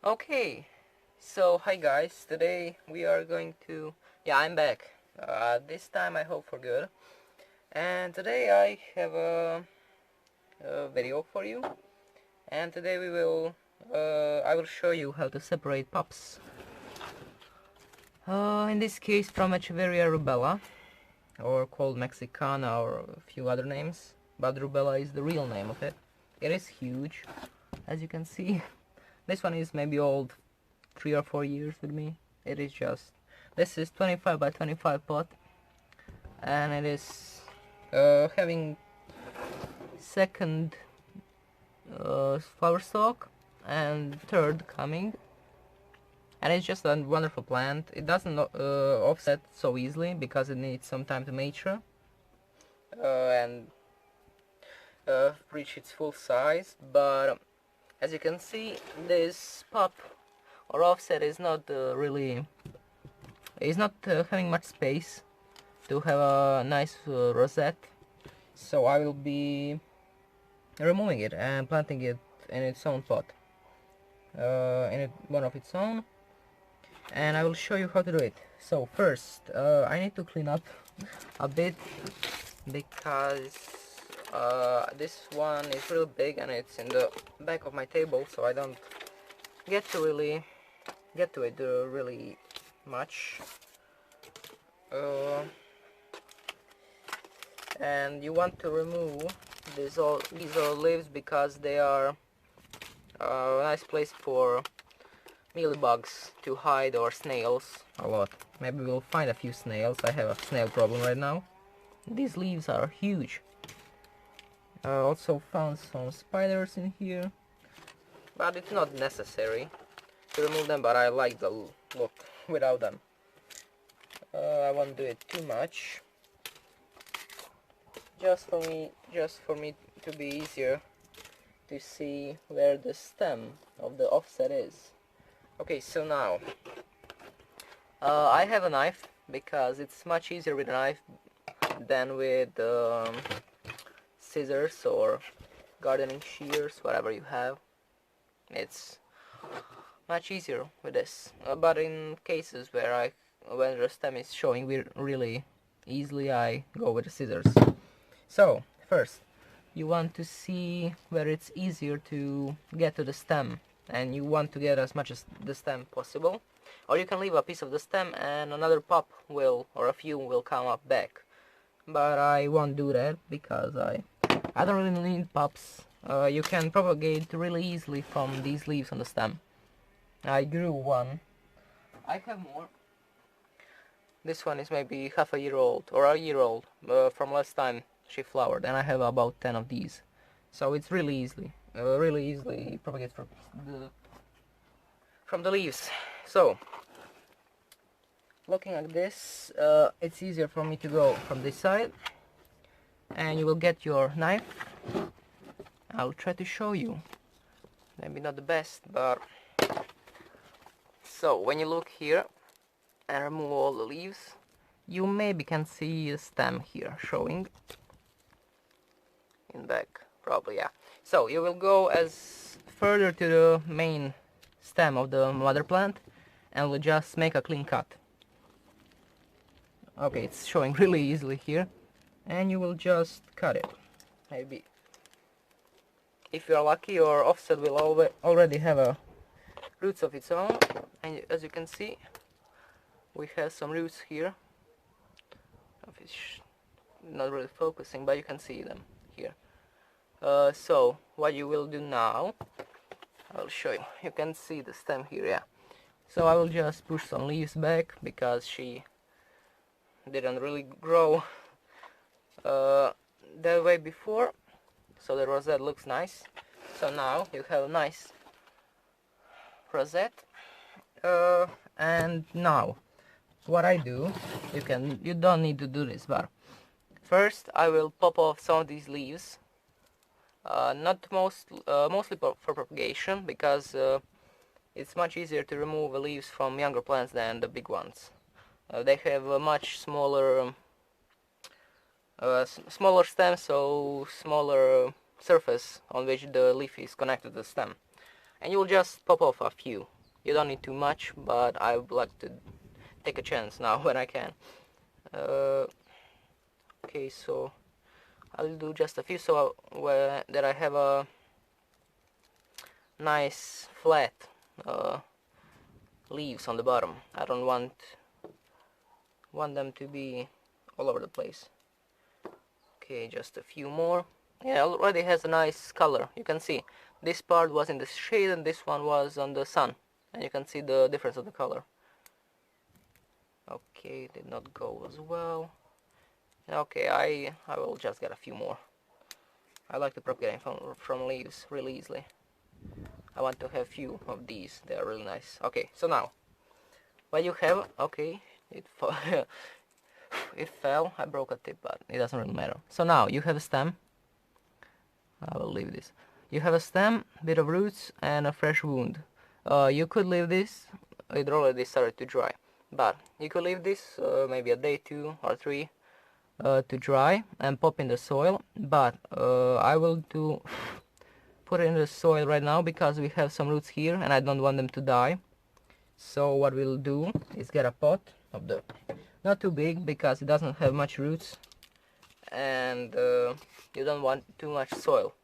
Okay, so hi guys, today we are going to, I'm back, this time I hope for good, and today I have a video for you, and today I will show you how to separate pups, in this case from Echeveria Rubella, or called Mexicana or a few other names, but Rubella is the real name of it. It is huge, as you can see. This one is maybe old 3 or 4 years with me. This is 25 by 25 pot, and it is having second flower stalk and third coming, and it's just a wonderful plant. It doesn't offset so easily because it needs some time to mature and reach its full size, but as you can see, this pup or offset is not having much space to have a nice rosette, so I will be removing it and planting it in its own pot, one of its own, and I will show you how to do it. So first, I need to clean up a bit because this one is real big and it's in the back of my table, so I don't get to it really much. And you want to remove these all leaves because they are a nice place for mealybugs to hide, or snails a lot. Maybe we'll find a few snails. I have a snail problem right now. These leaves are huge. I also found some spiders in here, but it's not necessary to remove them, but I like the look without them. I won't do it too much, just for me to be easier to see where the stem of the offset is. Okay, so now I have a knife because it's much easier with a knife than with scissors or gardening shears, whatever you have. It's much easier with this, but in cases when the stem is showing really easily, I go with the scissors. So first, you want to see where it's easier to get to the stem, and you want to get as much as the stem possible, or you can leave a piece of the stem and another pup or a few will come up back, but I won't do that because I don't really need pups. You can propagate really easily from these leaves on the stem. I grew one. I have more. This one is maybe half a year old or a year old from last time she flowered, and I have about 10 of these. So it's really easily propagate from the leaves. So looking at this, it's easier for me to go from this side, and you will get your knife. I'll try to show you. Maybe not the best, but so when you look here and remove all the leaves, you maybe can see a stem here showing in back, probably, yeah. So you will go as further to the main stem of the mother plant and will just make a clean cut. Okay, it's showing really easily here, and you will just cut it. Maybe if you are lucky, your offset will already have a roots of its own, and as you can see, we have some roots here. It's not really focusing, but you can see them here. So what you will do now, I'll show you. You can see the stem here, yeah. So I will just push some leaves back because she didn't really grow that way before, so the rosette looks nice. So now you have a nice rosette, and now what I do, you don't need to do this, but first I will pop off some of these leaves, mostly for propagation, because it's much easier to remove the leaves from younger plants than the big ones. They have a much smaller stem, so smaller surface on which the leaf is connected to the stem. and you'll just pop off a few. You don't need too much, but I would like to take a chance now when I can. Okay, so I'll do just a few so that I have a nice flat leaves on the bottom. I don't want them to be all over the place. Okay, just a few more. Yeah, already has a nice color. You can see this part was in the shade and this one was on the sun, and you can see the difference of the color. Okay, did not go as well. Okay, I will just get a few more. I like to propagate from leaves really easily. I want to have few of these. They are really nice. Okay, so now what you have? Okay, it it fell. I broke a tip, but it doesn't really matter. So now you have a stem. I will leave this. You have a stem, bit of roots, and a fresh wound. You could leave this. It already started to dry, but you could leave this maybe a day, 2 or 3 to dry and pop in the soil. But I will put it in the soil right now because we have some roots here and I don't want them to die. So what we'll do is get a pot of the, not too big because it doesn't have much roots, and you don't want too much soil.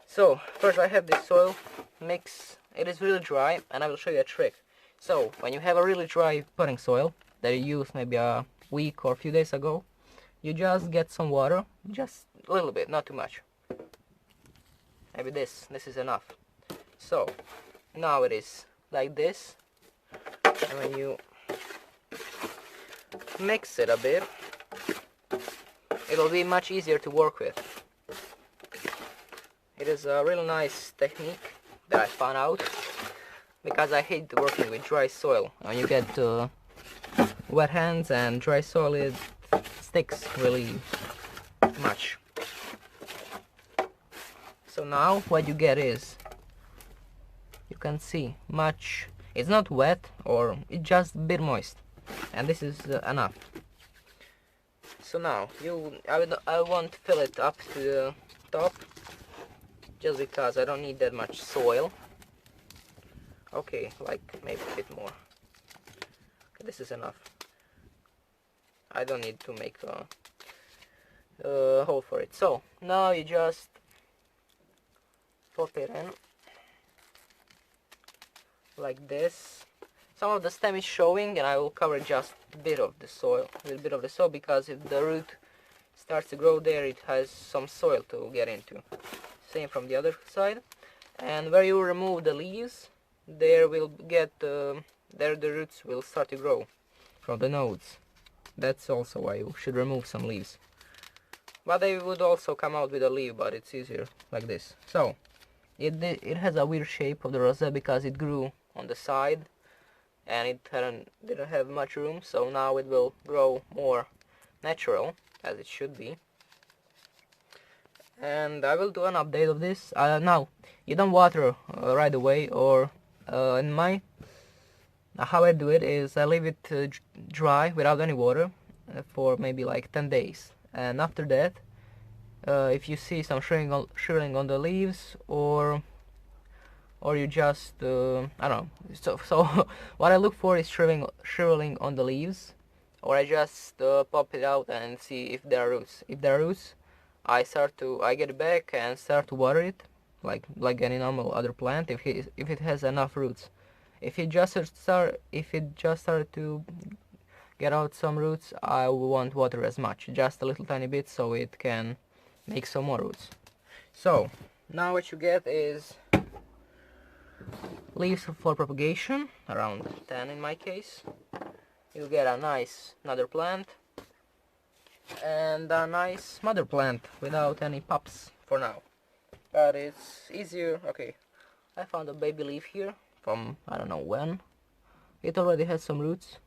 So first I have this soil mix. It is really dry, and I will show you a trick. So when you have a really dry potting soil that you used maybe a week or a few days ago, you just get some water, just a little bit, not too much. Maybe this is enough. So now it is like this, and when you mix it a bit, it'll be much easier to work with. It is a really nice technique that I found out because I hate working with dry soil. When you get wet hands and dry soil, it sticks really much. So now what you get is, you can see much, it's not wet, or it's just a bit moist, and this is enough. So now I won't fill it up to the top just because I don't need that much soil. Okay, like maybe a bit more. Okay, this is enough. I don't need to make a hole for it. So now you just pop it in like this. Some of the stem is showing, and I will cover just a bit of the soil, because if the root starts to grow there, it has some soil to get into. Same from the other side. And where you remove the leaves, there will get there the roots will start to grow from the nodes. That's also why you should remove some leaves. But they would also come out with a leaf, but it's easier like this. So it has a weird shape of the rosette because it grew on the side and it didn't have much room, so now it will grow more natural, as it should be. And I will do an update of this. Now, you don't water right away, or in my how I do it is I leave it dry without any water for maybe like 10 days, and after that, if you see some shriveling on the leaves, or you just I don't know. So what I look for is shriveling on the leaves, or I just pop it out and see if there are roots. If there are roots, I get it back and start to water it like any normal other plant if it has enough roots. If it just started to get out some roots, I won't water as much, just a little tiny bit, so it can make some more roots. So now what you get is leaves for propagation, around 10 in my case. You get a nice another plant and a nice mother plant without any pups for now. But it's easier. Okay, I found a baby leaf here from I don't know when. It already has some roots,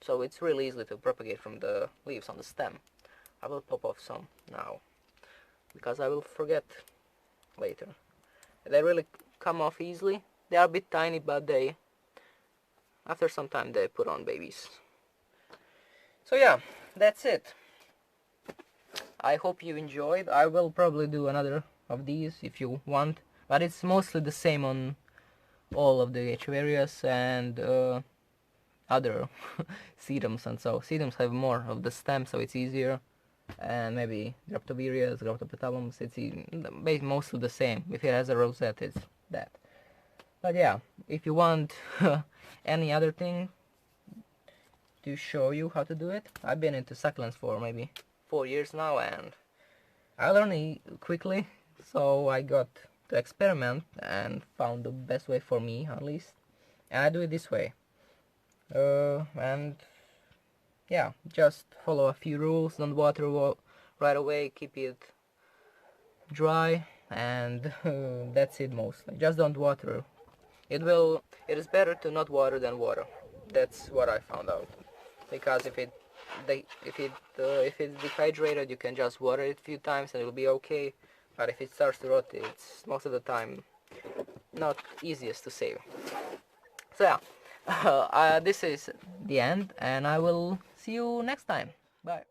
so it's really easy to propagate from the leaves on the stem. I will pop off some now because I will forget later. They really come off easily. They are a bit tiny, but after some time they put on babies. So yeah, that's it. I hope you enjoyed. I will probably do another of these if you want. but it's mostly the same on all of the Echeverias and other sedums, and so sedums have more of the stem, so it's easier, and maybe Graptovirias, Graptopetalums, it's mostly the same. If it has a rosette, it's that. But yeah, if you want any other thing to show you how to do it, I've been into succulents for maybe 4 years now, and I learned it quickly, so I got to experiment and found the best way for me, at least, and I do it this way. And yeah, just follow a few rules. Don't water right away, keep it dry, and that's it mostly. Just don't water. It is better to not water than water. That's what I found out. Because if it's dehydrated, you can just water it a few times and it'll be okay. But if it starts to rot, it's most of the time not easiest to save. So yeah, this is the end, and I will see you next time. Bye.